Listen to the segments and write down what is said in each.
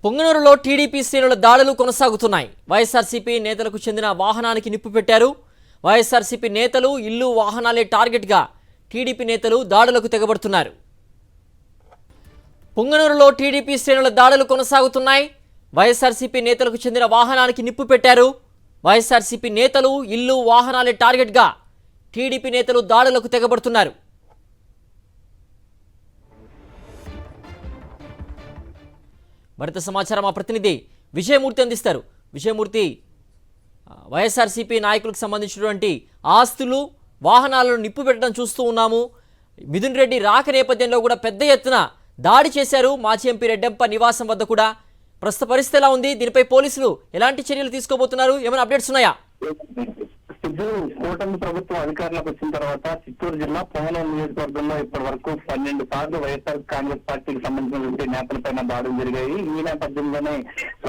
పొంగనూరులో TDP శ్రేణుల దాడులు కొనసాగుతున్నాయి. వైఎస్ఆర్సీపీ నేతలకు చెందిన వాహనానికి నిప్పు పెట్టారు. వైఎస్ఆర్సీపీ నేతలు ఇల్లు వాహనాలే టార్గెట్గా టీడీపీ నేతలు దాడులకు తెగబడుతున్నారు. పొంగనూరులో టీడీపీ శ్రేణుల దాడులు కొనసాగుతున్నాయి. వైఎస్ఆర్సీపీ నేతలకు చెందిన వాహనానికి నిప్పు పెట్టారు. వైఎస్ఆర్సీపీ నేతలు ఇల్లు వాహనాలే టార్గెట్గా టీడీపీ నేతలు దాడులకు తెగబడుతున్నారు. మరింత సమాచారం మా ప్రతినిధి విజయమూర్తి అందిస్తారు. విజయమూర్తి, వైఎస్ఆర్సీపీ నాయకులకు సంబంధించినటువంటి ఆస్తులు వాహనాలను నిప్పు పెట్టడం చూస్తూ ఉన్నాము. మిథున్ రెడ్డి రాక నేపథ్యంలో కూడా పెద్ద ఎత్తున దాడి చేశారు. మాజీ ఎంపీ రెడ్డప్ప నివాసం వద్ద కూడా. ప్రస్తుత పరిస్థితి ఎలా ఉంది? దీనిపై పోలీసులు ఎలాంటి చర్యలు తీసుకోబోతున్నారు? ఏమైనా అప్డేట్స్ ఉన్నాయా? కూటమి ప్రభుత్వం అధికారంలోకి వచ్చిన తర్వాత చిత్తూరు జిల్లా పొంగనూరు నియోజకవర్గంలో ఇప్పటి వరకు 12 సార్లు వైఎస్ఆర్ కాంగ్రెస్ పార్టీకి సంబంధించినటువంటి నేతలపైన దాడులు జరిగాయి. ఈ నేపథ్యంలోనే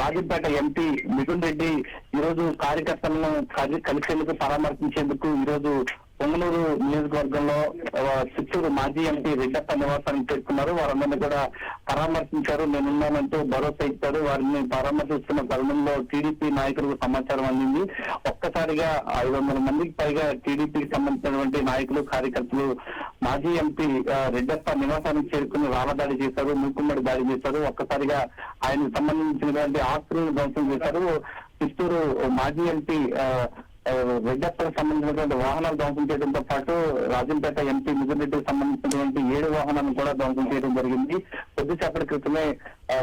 రాజంపేట ఎంపీ మిథున్ రెడ్డి ఈ రోజు కార్యకర్తలను కలిసేందుకు పరామర్శించేందుకు ఈ రోజు పొంగనూరు నియోజకవర్గంలో చిత్తూరు మాజీ ఎంపీ రెడ్డప్ప నివాసానికి చేరుకున్నారు. వారందరినీ కూడా పరామర్శించారు. నేనున్నానంటూ భరోసా ఇచ్చారు. వారిని పరామర్శిస్తున్న తరుణంలో టీడీపీ నాయకులకు సమాచారం అందింది. ఒక్కసారిగా 500 మందికి పైగా టీడీపీకి సంబంధించినటువంటి నాయకులు కార్యకర్తలు మాజీ ఎంపీ రెడ్డప్ప నివాసానికి చేరుకుని రాళ్లదాడి చేశారు, మూకుమ్మడి దాడి చేశారు. ఒక్కసారిగా ఆయనకు సంబంధించినటువంటి ఆస్తులను ధ్వంసం చేశారు. చిత్తూరు మాజీ ఎంపీ రెడ్డప్పకు సంబంధించినటువంటి వాహనాలు ధ్వంసం చేయడంతో పాటు రాజంపేట ఎంపీ మిథున్ రెడ్డికి సంబంధించినటువంటి 7 వాహనాలను కూడా ధ్వంసం చేయడం జరిగింది. కొద్దిసేపటి క్రితమే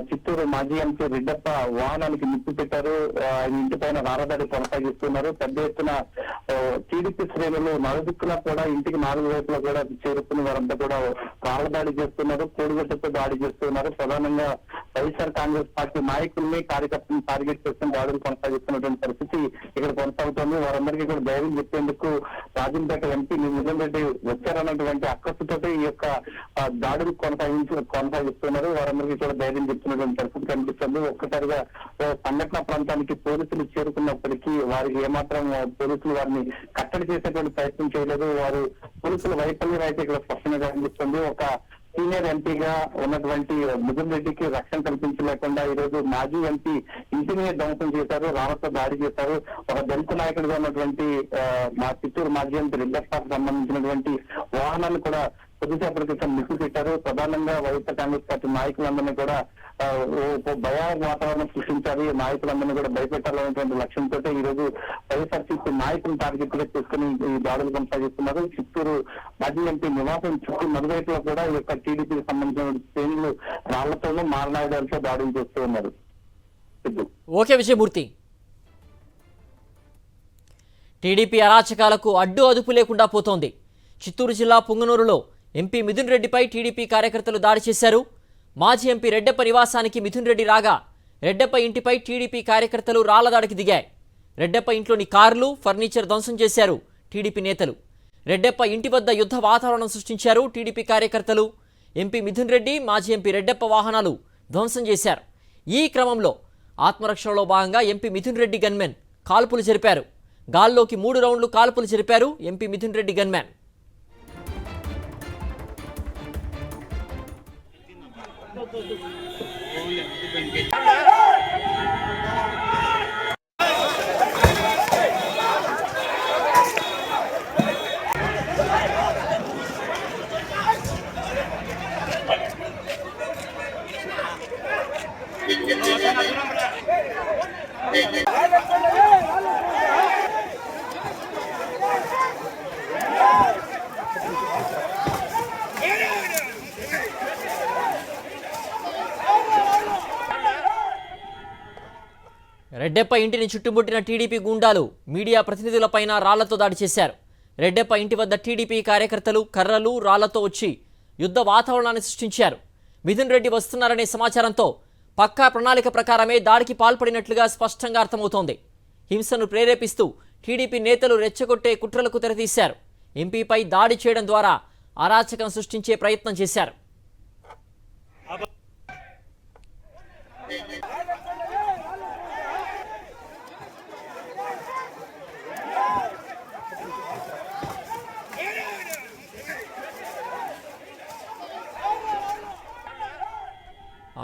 చిత్తూరు మాజీ ఎంపీ రెడ్డప్ప వాహనానికి నిప్పు పెట్టారు. ఆయన ఇంటిపైన రారదాడి కొనసాగిస్తున్నారు. పెద్ద ఎత్తున టీడీపీ శ్రేణులు నలుదిక్కులా కూడా ఇంటికి 4 వైపులా కూడా చేరుకుని వారంతా కూడా రాళ్లదాడి చేస్తున్నారు, కోడిగొట్టతో దాడి చేస్తున్నారు. ప్రధానంగా వైఎస్ఆర్ కాంగ్రెస్ పార్టీ నాయకుల్ని కార్యకర్తలను టార్గెట్ చేస్తున్న దాడులు కొనసాగిస్తున్నటువంటి పరిస్థితి ఇక్కడ కొనసాగుతోంది. వారందరికీ కూడా ధైర్యం చెప్పేందుకు రాజంపేట ఎంపీ మిథున్ రెడ్డి వచ్చారన్నటువంటి అక్కసుతో ఈ యొక్క దాడులు కొనసాగిస్తున్నారు. వారందరికీ కూడా ధైర్యం చెప్తున్నటువంటి పరిస్థితి కనిపిస్తుంది. ఒక్కసారిగా సంఘటన ప్రాంతానికి పోలీసులు చేరుకున్నప్పటికీ వారికి ఏమాత్రం పోలీసులు వారిని కట్టడి చేసేటువంటి ప్రయత్నం చేయలేదు. వారు పోలీసుల వైఫల్యం అయితే ఇక్కడ స్పష్టంగా కనిపిస్తుంది. ఒక సీనియర్ ఎంపీగా ఉన్నటువంటి మిథున్ రెడ్డికి రక్షణ కల్పించలేకుండా ఈ రోజు మాజీ ఎంపీ ఇంటిని ధ్వంసం చేశారు, రాళ్లతో దాడి చేశారు. ఒక దళిత నాయకుడిగా ఉన్నటువంటి మా చిత్తూరు మాజీ ఎంపీ రెడ్డప్పకు సంబంధించినటువంటి వాహనాన్ని కూడా కొద్దిసేపటి క్రితం నిప్పు పెట్టారు. ప్రధానంగా వైఎస్ఆర్ కాంగ్రెస్ పార్టీ నాయకులందరినీ కూడా భయ వాతావరణం సృష్టించారు. నాయకులందరినీ కూడా భయపెట్టాలనేటువంటి లక్ష్యంతో ఈ రోజు వైఎస్ఆర్సీపీ నాయకులను టార్గెట్ గా చేసుకుని ఈ దాడులు కొనసాగిస్తున్నారు. చిత్తూరు మాజీ ఎంపీ నివాసం చుట్టూ నలువైపులో కూడా ఈ యొక్క టీడీపీకి సంబంధించిన శ్రేణులు రాళ్లతోనూ మారణాయుధాలతో దాడులు చేస్తూ ఉన్నారు. ఓకే విజయమూర్తి. టీడీపీ అరాచకాలకు అడ్డు అదుపు లేకుండా పోతోంది. చిత్తూరు జిల్లా పొంగనూరులో ఎంపీ మిథున్ రెడ్డిపై టీడీపీ కార్యకర్తలు దాడి చేశారు. మాజీ ఎంపీ రెడ్డప్ప నివాసానికి మిథున్ రెడ్డి రాగా రెడ్డప్ప ఇంటిపై టీడీపీ కార్యకర్తలు రాళ్లదాడికి దిగాయి. రెడ్డప్ప ఇంట్లోని కార్లు, ఫర్నిచర్ ధ్వంసం చేశారు టీడీపీ నేతలు. రెడ్డప్ప ఇంటి వద్ద యుద్ధ వాతావరణం సృష్టించారు టీడీపీ కార్యకర్తలు. ఎంపీ మిథున్ రెడ్డి, మాజీ ఎంపీ రెడ్డప్ప వాహనాలు ధ్వంసం చేశారు. ఈ క్రమంలో ఆత్మరక్షణలో భాగంగా ఎంపీ మిథున్ రెడ్డి గన్మెన్ కాల్పులు జరిపారు. గాల్లోకి 3 రౌండ్లు కాల్పులు జరిపారు ఎంపీ మిథున్ రెడ్డి గన్మెన్. రెడ్డప్ప ఇంటిని చుట్టుముట్టిన టీడీపీ గూండాలు మీడియా ప్రతినిధులపైన రాళ్లతో దాడి చేశారు. రెడ్డప్ప ఇంటి వద్ద టీడీపీ కార్యకర్తలు కర్రలు, రాళ్లతో వచ్చి యుద్ధ వాతావరణాన్ని సృష్టించారు. మిథున్ రెడ్డి వస్తున్నారనే సమాచారంతో పక్కా ప్రణాళిక ప్రకారమే దాడికి పాల్పడినట్లుగా స్పష్టంగా అర్థమవుతోంది. హింసను ప్రేరేపిస్తూ టీడీపీ నేతలు రెచ్చగొట్టే కుట్రలకు తెరతీశారు. ఎంపీపై దాడి చేయడం ద్వారా అరాచకం సృష్టించే ప్రయత్నం చేశారు.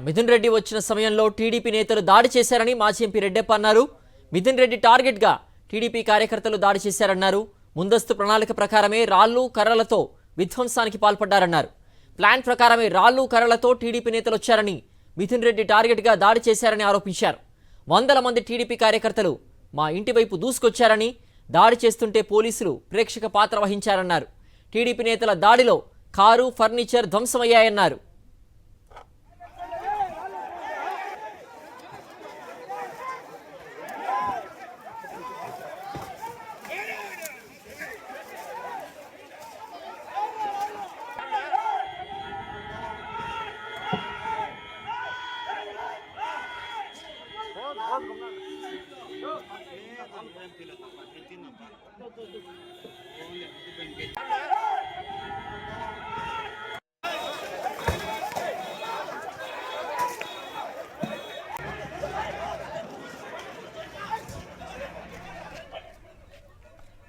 మిథున్ రెడ్డి వచ్చిన సమయంలో టీడీపీ నేతలు దాడి చేశారని మాజీ ఎంపీ రెడ్డప్ప అన్నారు. మిథున్ రెడ్డి టార్గెట్గా టీడీపీ కార్యకర్తలు దాడి చేశారన్నారు. ముందస్తు ప్రణాళిక ప్రకారమే రాళ్లు కర్రలతో విధ్వంసానికి పాల్పడ్డారన్నారు. ప్లాన్ ప్రకారమే రాళ్లు కర్రలతో టీడీపీ నేతలు వచ్చారని, మిథున్ రెడ్డి టార్గెట్గా దాడి చేశారని ఆరోపించారు. వందల మంది టీడీపీ కార్యకర్తలు మా ఇంటి వైపు దూసుకొచ్చారని, దాడి చేస్తుంటే పోలీసులు ప్రేక్షక పాత్ర వహించారన్నారు. టీడీపీ నేతల దాడిలో కారు, ఫర్నిచర్ ధ్వంసమయ్యాయన్నారు.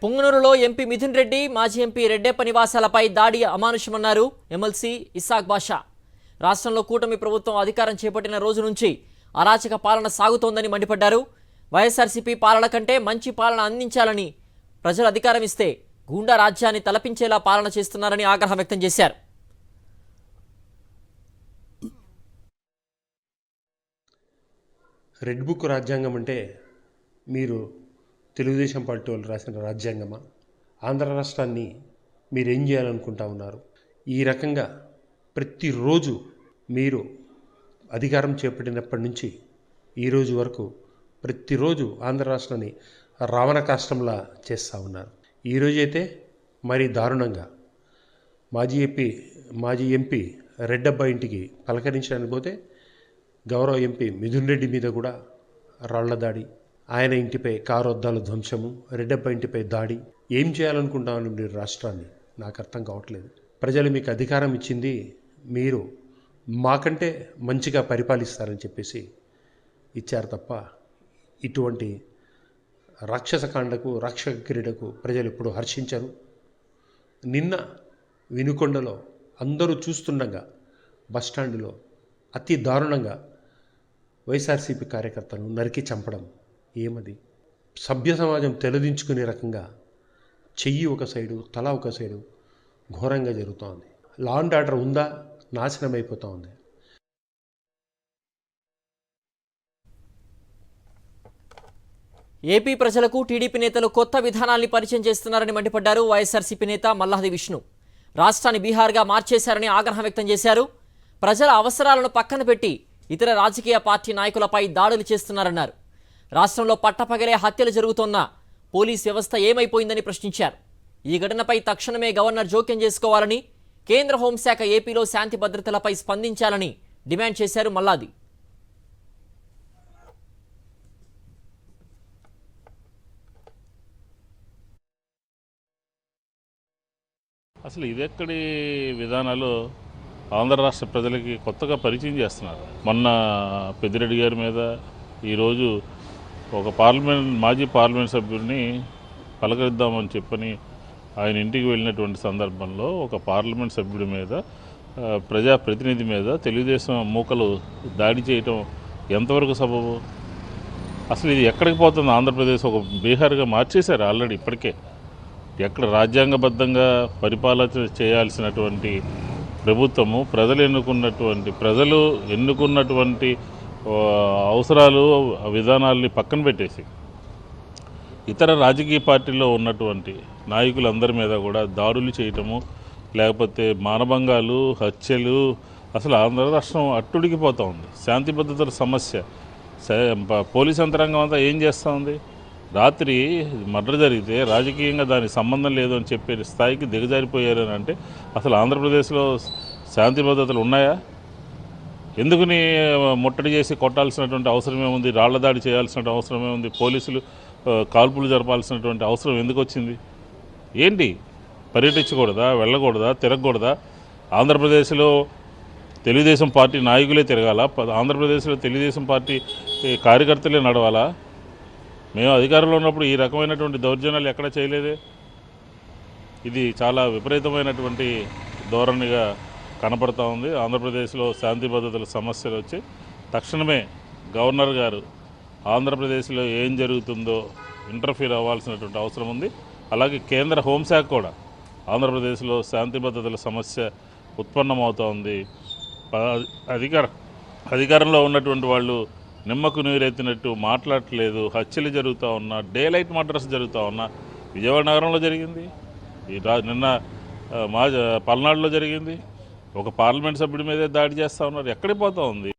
పుంగనూరులో ఎంపీ మిథున్ రెడ్డి, మాజీ ఎంపీ రెడ్డప్ప నివాసాలపై దాడి అమానుషమన్నారు ఎమ్మెల్సీ ఇస్సాక్ బాషా. రాష్ట్రంలో కూటమి ప్రభుత్వం అధికారం చేపట్టిన రోజు నుంచి అరాచక పాలన సాగుతోందని మండిపడ్డారు. వైఎస్ఆర్సీపీ పాలన కంటే మంచి పాలన అందించాలని, ప్రజలు అధికారం ఇస్తే గూండా రాజ్యాన్ని తలపించేలా పాలన చేస్తున్నారని ఆగ్రహం వ్యక్తం చేశారు. రెడ్ బుక్ రాజ్యాంగం అంటే మీరు తెలుగుదేశం పార్టీ వాళ్ళు రాసిన రాజ్యాంగమా? ఆంధ్ర రాష్ట్రాన్ని మీరు ఏం చేయాలనుకుంటా ఉన్నారు? ఈ రకంగా ప్రతిరోజు మీరు అధికారం చేపట్టినప్పటి నుంచి ఈరోజు వరకు ప్రతిరోజు ఆంధ్ర రాష్ట్రాన్ని రావణ కాష్టంలా చేస్తూ ఉన్నారు. ఈరోజైతే మరీ దారుణంగా మాజీ ఎంపీ రెడ్డప్ప ఇంటికి పలకరించడానికి పోతే గౌరవ ఎంపీ మిథున్ రెడ్డి మీద కూడా రాళ్ల దాడి, ఆయన ఇంటిపై కారు అద్దాల ధ్వంసము, రెడ్డప్ప ఇంటిపై దాడి. ఏం చేయాలనుకుంటామని మీరు రాష్ట్రాన్ని? నాకు అర్థం కావట్లేదు. ప్రజలు మీకు అధికారం ఇచ్చింది మీరు మాకంటే మంచిగా పరిపాలిస్తారని చెప్పేసి ఇచ్చారు తప్ప ఇటువంటి రాక్షసకాండకు, రాక్షస క్రీడకు ప్రజలు ఎప్పుడు హర్షించరు. నిన్న వినుకొండలో అందరూ చూస్తుండగా బస్టాండ్లో అతి దారుణంగా వైఎస్ఆర్సీపీ కార్యకర్తలను నరికి చంపడం ఏమది? సభ్య సమాజం తెలదించుకునే రకంగా చెయ్యి ఒక సైడు, తల ఒక సైడు ఘోరంగా జరుగుతోంది. లా అండ్ ఆర్డర్ ఉందా? నాశనం అయిపోతూ ఉంది. ఏపీ ప్రజలకు టీడీపీ నేతలు కొత్త విధానాల్ని పరిచయం చేస్తున్నారని మండిపడ్డారు వైఎస్ఆర్సీపీ నేత మల్లాది విష్ణు. రాష్ట్రాన్ని బీహార్గా మార్చేశారని ఆగ్రహం వ్యక్తం చేశారు. ప్రజల అవసరాలను పక్కన పెట్టి ఇతర రాజకీయ పార్టీ నాయకులపై దాడులు చేస్తున్నారన్నారు. రాష్ట్రంలో పట్టపగలే హత్యలు జరుగుతున్నా పోలీస్ వ్యవస్థ ఏమైపోయిందని ప్రశ్నించారు. ఈ ఘటనపై తక్షణమే గవర్నర్ జోక్యం చేసుకోవాలని, కేంద్ర హోంశాఖ ఏపీలో శాంతి భద్రతలపై స్పందించాలని డిమాండ్ చేశారు మల్లాది. అసలు ఇదెక్కడి విధానాలు ఆంధ్ర రాష్ట్ర ప్రజలకి కొత్తగా పరిచయం చేస్తున్నారు. మొన్న పెద్దిరెడ్డి గారి మీద, ఈరోజు ఒక మాజీ పార్లమెంట్ సభ్యుడిని పలకరిద్దామని చెప్పని ఆయన ఇంటికి వెళ్ళినటువంటి సందర్భంలో ఒక పార్లమెంట్ సభ్యుడి మీద, ప్రజాప్రతినిధి మీద తెలుగుదేశం మూకలు దాడి చేయటం ఎంతవరకు సబబు? అసలు ఇది ఎక్కడికి పోతుంది? ఆంధ్రప్రదేశ్ ఒక బీహార్గా మార్చేశారు ఆల్రెడీ. ఇప్పటికే ఎక్కడ రాజ్యాంగబద్ధంగా పరిపాలన చేయాల్సినటువంటి ప్రభుత్వము ప్రజలు ఎన్నుకున్నటువంటి అవసరాలు, విధానాల్ని పక్కన పెట్టేసి ఇతర రాజకీయ పార్టీల్లో ఉన్నటువంటి నాయకులందరి మీద కూడా దాడులు చేయటము, లేకపోతే మానభంగాలు, హత్యలు. అసలు ఆంధ్ర రాష్ట్రం అట్టుడికిపోతూ ఉంది. శాంతి భద్రతల సమస్య. పోలీస్ యంత్రాంగం అంతా ఏం చేస్తూ ఉంది? రాత్రి మర్డర్ జరిగితే రాజకీయంగా దానికి సంబంధం లేదు అని చెప్పే స్థాయికి దిగజారిపోయారని అంటే అసలు ఆంధ్రప్రదేశ్లో శాంతి భద్రతలు ఉన్నాయా? ఎందుకుని ముట్టడి చేసి కొట్టాల్సినటువంటి అవసరమే ఉంది? రాళ్ల దాడి చేయాల్సిన అవసరమే ఉంది? పోలీసులు కాల్పులు జరపాల్సినటువంటి అవసరం ఎందుకు వచ్చింది? ఏంటి? పర్యటించకూడదా? వెళ్ళకూడదా? తిరగకూడదా? ఆంధ్రప్రదేశ్లో తెలుగుదేశం పార్టీ నాయకులే తిరగాల? ఆంధ్రప్రదేశ్లో తెలుగుదేశం పార్టీ కార్యకర్తలే నడవాలా? మేము అధికారంలో ఉన్నప్పుడు ఈ రకమైనటువంటి దౌర్జన్యాలు ఎక్కడ చేయలేదే. ఇది చాలా విపరీతమైనటువంటి ధోరణిగా కనపడతా ఉంది. ఆంధ్రప్రదేశ్లో శాంతి భద్రతల సమస్యలు వచ్చి తక్షణమే గవర్నర్ గారు ఆంధ్రప్రదేశ్లో ఏం జరుగుతుందో ఇంటర్ఫీర్ అవ్వాల్సినటువంటి అవసరం ఉంది. అలాగే కేంద్ర హోంశాఖ కూడా ఆంధ్రప్రదేశ్లో శాంతి భద్రతల సమస్య ఉత్పన్నమవుతూ ఉంది. అధికారంలో ఉన్నటువంటి వాళ్ళు నిమ్మకు నీరెత్తినట్టు మాట్లాడట్లేదు. హత్యలు జరుగుతూ ఉన్నా, డే లైట్ మర్డర్స్ జరుగుతూ ఉన్నా. విజయవాడ నగరంలో జరిగింది, నిన్న పల్నాడులో జరిగింది. ఒక పార్లమెంట్ సభ్యుడి మీదే దాడి చేస్తూ ఉన్నారు. ఎక్కడికి పోతూ ఉంది?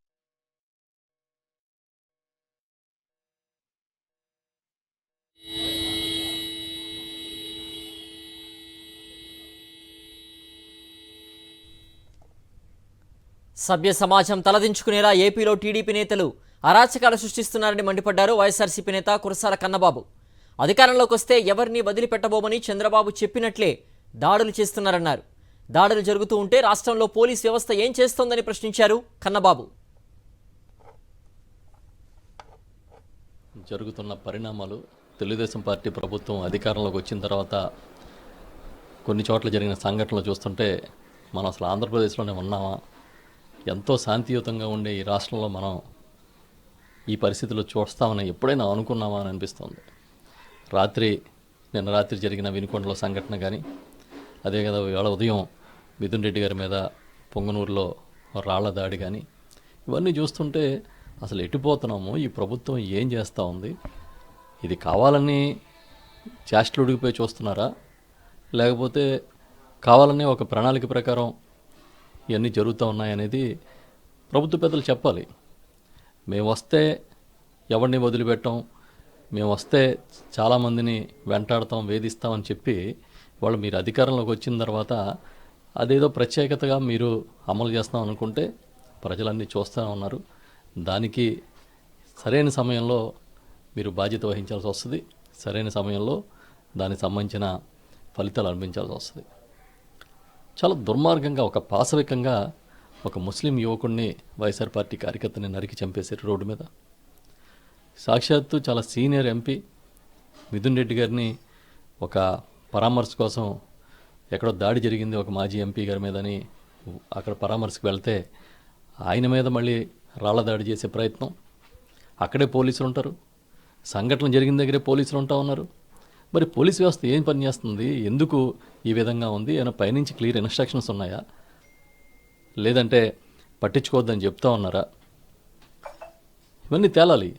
సభ్య సమాజం తలదించుకునేలా ఏపీలో టీడీపీ నేతలు అరాచకాలు సృష్టిస్తున్నారని మండిపడ్డారు వైఎస్ఆర్సీపీ నేత కురసాల కన్నబాబు. అధికారంలోకి వస్తే ఎవరిని వదిలిపెట్టబోమని చంద్రబాబు చెప్పినట్లే దాడులు చేస్తున్నారన్నారు. దాడులు జరుగుతూ ఉంటే రాష్ట్రంలో పోలీస్ వ్యవస్థ ఏం చేస్తోందని ప్రశ్నించారు కన్నబాబు. జరుగుతున్న పరిణామాలు, తెలుగుదేశం పార్టీ ప్రభుత్వం అధికారంలోకి వచ్చిన తర్వాత కొన్ని చోట్ల జరిగిన సంఘటనలు చూస్తుంటే మనం అసలు ఆంధ్రప్రదేశ్లోనే ఉన్నామా, ఎంతో శాంతియుతంగా ఉండే ఈ రాష్ట్రంలో మనం ఈ పరిస్థితులు చూస్తామని ఎప్పుడైనా అనుకున్నామా అని అనిపిస్తుంది. నిన్న రాత్రి జరిగిన వినుకొండలో సంఘటన కానీ, అదే కదా ఇవాళ ఉదయం మిథున్ రెడ్డి గారి మీద పొంగనూరులో రాళ్ల దాడి కానీ, ఇవన్నీ చూస్తుంటే అసలు ఎటుపోతున్నామో, ఈ ప్రభుత్వం ఏం చేస్తూ ఉంది, ఇది కావాలని చేష్టలు ఉడిగిపోయి చూస్తున్నారా, లేకపోతే కావాలని ఒక ప్రణాళిక ప్రకారం ఇవన్నీ జరుగుతూ ఉన్నాయనేది ప్రభుత్వ పెద్దలు చెప్పాలి. మేము వస్తే ఎవరిని వదిలిపెట్టాం, మేము వస్తే చాలామందిని వెంటాడతాం, వేధిస్తామని చెప్పి వాళ్ళు మీరు అధికారంలోకి వచ్చిన తర్వాత అదేదో ప్రత్యేకతగా మీరు అమలు చేస్తాం అనుకుంటే ప్రజలన్నీ చూస్తూ ఉన్నారు. దానికి సరైన సమయంలో మీరు బాధ్యత వహించాల్సి వస్తుంది. సరైన సమయంలో దానికి సంబంధించిన ఫలితాలు అనిపించాల్సి వస్తుంది. చాలా దుర్మార్గంగా, ఒక పాశవికంగా ఒక ముస్లిం యువకుడిని వైఎస్ఆర్ పార్టీ కార్యకర్తని నరికి చంపేశారు రోడ్డు మీద. సాక్షాత్తు చాలా సీనియర్ ఎంపీ మిథున్ రెడ్డి గారిని ఒక పరామర్శ కోసం ఎక్కడో దాడి జరిగింది ఒక మాజీ ఎంపీ గారి మీదని అక్కడ పరామర్శకు వెళ్తే ఆయన మీద మళ్ళీ రాళ్ల దాడి చేసే ప్రయత్నం. అక్కడే పోలీసులు ఉంటారు, సంఘటన జరిగిన దగ్గరే పోలీసులు ఉంటా ఉన్నారు. మరి పోలీస్ వ్యవస్థ ఏం పనిచేస్తుంది, ఎందుకు ఈ విధంగా ఉంది, ఏమైనా పైనుంచి క్లియర్ ఇన్స్ట్రక్షన్స్ ఉన్నాయా, లేదంటే పట్టించుకోవద్దని చెప్తా ఉన్నారా? ఇవన్నీ తేలాలి.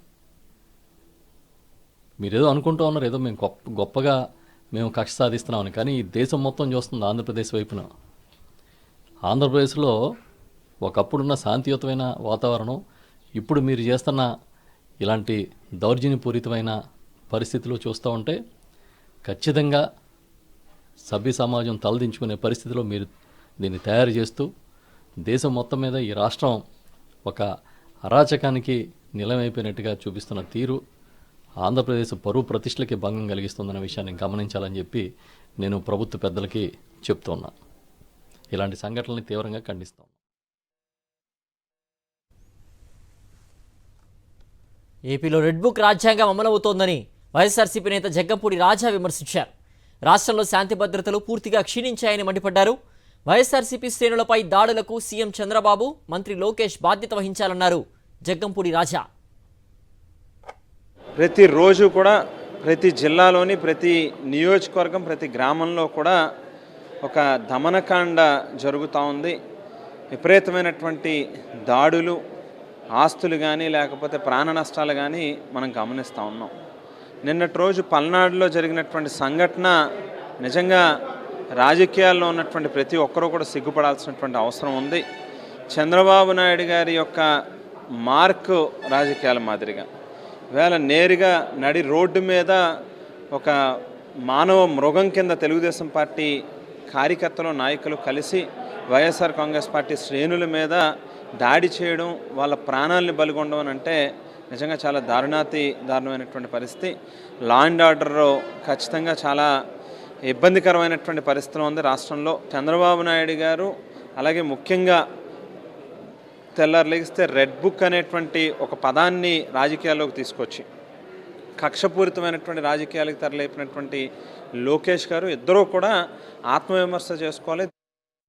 మీరేదో అనుకుంటూ ఉన్నారు, ఏదో మేము గొప్పగా మేము కక్ష సాధిస్తున్నామని. కానీ ఈ దేశం మొత్తం చూస్తుంది ఆంధ్రప్రదేశ్ వైపున. ఆంధ్రప్రదేశ్లో ఒకప్పుడున్న శాంతియుతమైన వాతావరణం ఇప్పుడు మీరు చేస్తున్న ఇలాంటి దౌర్జన్యపూరితమైన పరిస్థితులు చూస్తూ ఉంటే ఖచ్చితంగా సభ్య సమాజం తలదించుకునే పరిస్థితిలో మీరు దీన్ని తయారు చేస్తూ దేశం మొత్తం మీద ఈ రాష్ట్రం ఒక అరాచకానికి నిలమైపోయినట్టుగా చూపిస్తున్న తీరు ఆంధ్రప్రదేశ్ పరువు ప్రతిష్టలకి భంగం కలిగిస్తుందన్న విషయాన్ని గమనించాలని చెప్పి నేను ప్రభుత్వ పెద్దలకి చెప్తున్నా. ఇలాంటి సంఘటనల్ని తీవ్రంగా ఖండిస్తాం. ఏపీలో రెడ్ బుక్ రాజ్యాంగం అమలవుతోందని వైఎస్ఆర్సీపీ నేత జగ్గంపూడి రాజా విమర్శించారు. రాష్ట్రంలో శాంతి భద్రతలు పూర్తిగా క్షీణించాయని మండిపడ్డారు. వైఎస్ఆర్సీపీ శ్రేణులపై దాడులకు సీఎం చంద్రబాబు, మంత్రి లోకేష్ బాధ్యత వహించాలన్నారు జగ్గంపూడి రాజా. ప్రతిరోజు కూడా ప్రతి జిల్లాలోని ప్రతి నియోజకవర్గం ప్రతి గ్రామంలో కూడా ఒక దమనకాండ జరుగుతూ ఉంది. విపరీతమైనటువంటి దాడులు, ఆస్తులు కానీ లేకపోతే ప్రాణ నష్టాలు కానీ మనం గమనిస్తూ ఉన్నాం. నిన్నటి రోజు పల్నాడులో జరిగినటువంటి సంఘటన నిజంగా రాజకీయాల్లో ఉన్నటువంటి ప్రతి ఒక్కరూ కూడా సిగ్గుపడాల్సినటువంటి అవసరం ఉంది. చంద్రబాబు నాయుడు గారి యొక్క మార్కు రాజకీయాల మాదిరిగా వేళ నేరుగా నడి రోడ్డు మీద ఒక మానవ మృగం కింద తెలుగుదేశం పార్టీ కార్యకర్తలు, నాయకులు కలిసి వైఎస్ఆర్ కాంగ్రెస్ పార్టీ శ్రేణుల మీద దాడి చేయడం, వాళ్ళ ప్రాణాలని బలిగొనడం అంటే నిజంగా చాలా దారుణమైనటువంటి పరిస్థితి. లా అండ్ ఆర్డర్ ఖచ్చితంగా చాలా ఇబ్బందికరమైనటువంటి పరిస్థితి ఉంది రాష్ట్రంలో. చంద్రబాబు నాయుడు గారు అలాగే ముఖ్యంగా తెల్లారులేగిస్తే రెడ్ బుక్ అనేటువంటి ఒక పదాన్ని రాజకీయాల్లోకి తీసుకొచ్చి కక్షపూరితమైనటువంటి రాజకీయాలకు తెరలేపినటువంటి లోకేష్ గారు ఇద్దరూ కూడా ఆత్మవిమర్శ చేసుకోవాలి.